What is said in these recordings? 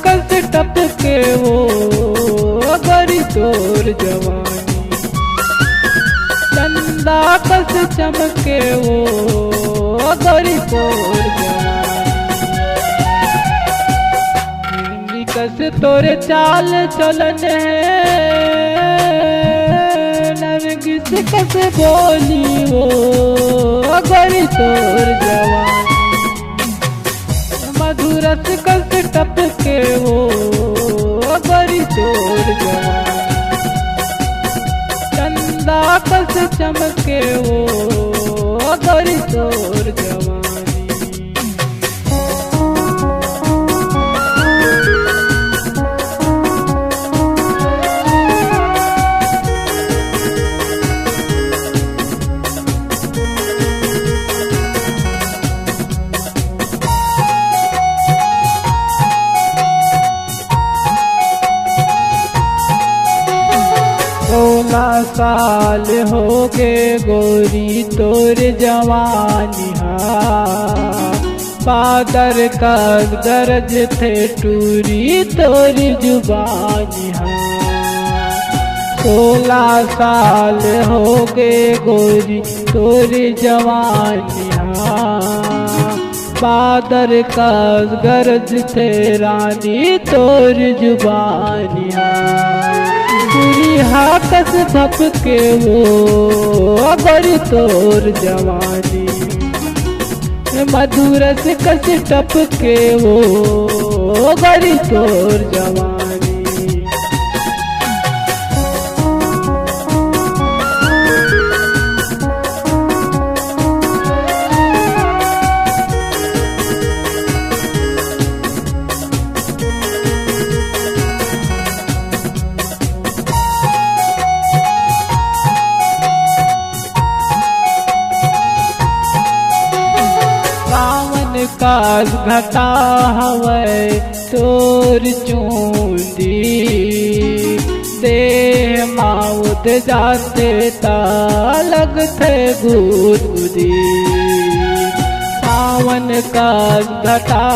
कस टपके वो गरी तोर जवानी, चंदा कस चमके वो गरी तोर जवानी, कस तोरे चाल चलन नरगिस कस बोली वो गरी तोर जवानी, मधुरस कस टपके वो गरी तोर जवानी, चंदा कस चमके वो गरी तोर जवानी। साल हो गे गोरी तोर जवानी, पादर का गरज थे टूरी तोर जुबानी, 16 साल हो गे गोरी तोर जवानी, पादर का गरज थे रानी तोर जुबानी, हाकस धपके वो गरी तोर जवानी, मधुरस कस टपके वो गरी तोर जवानी। कास घटा हवै तोर चूंदी, देह माउद जाते ता लगते गुदगुदी, सावन कास घटा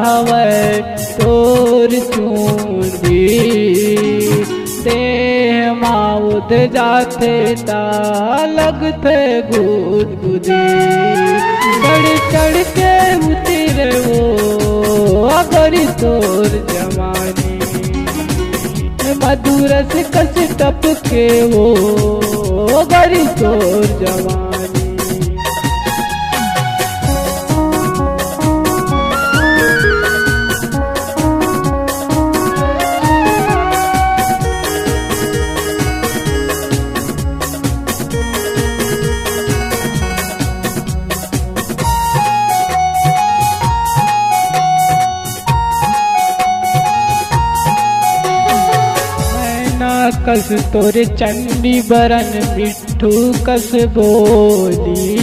हवै तोर चूंदी, देह माउद जाते ता लगते गुदगुदी, चढ़ चढ़ के उतरे वो गरी तोर जवानी, मधुरस कस टपके वो गरी तोर जवानी। कस तोरे चंडी बरन मिठू कस बोली,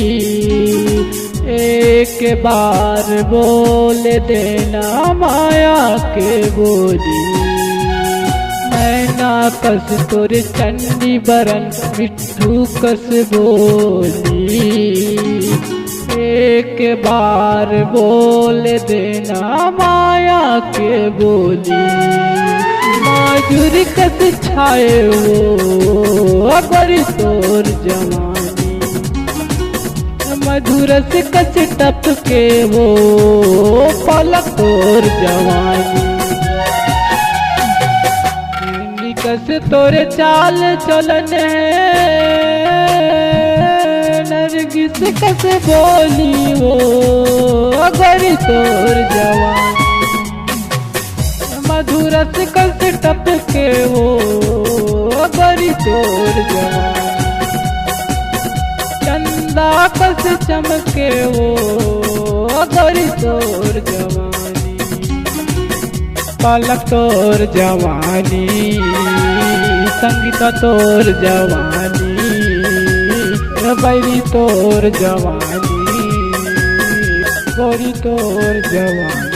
एक बार बोल देना माया के बोली, मैना कस तोरे चंडी बरन मिठू कस बोली, एक बार बोल देना माया के बोली, माजुर कस छाए वो गरी तोर जवानी, मधुरस कस टपके वो पलक तोर जवानी, कस तोरे चाल चलन नरगिस कस बोली वो गरी तोर जवानी, मधुरस कस टपके वो गरी तोर जवानी, चंदा कस चमके वो गरी तोर जवानी, पलक तोर जवानी, संगीत तोर जवानी, बैरी तोर जवानी, गोरी तोर जवानी।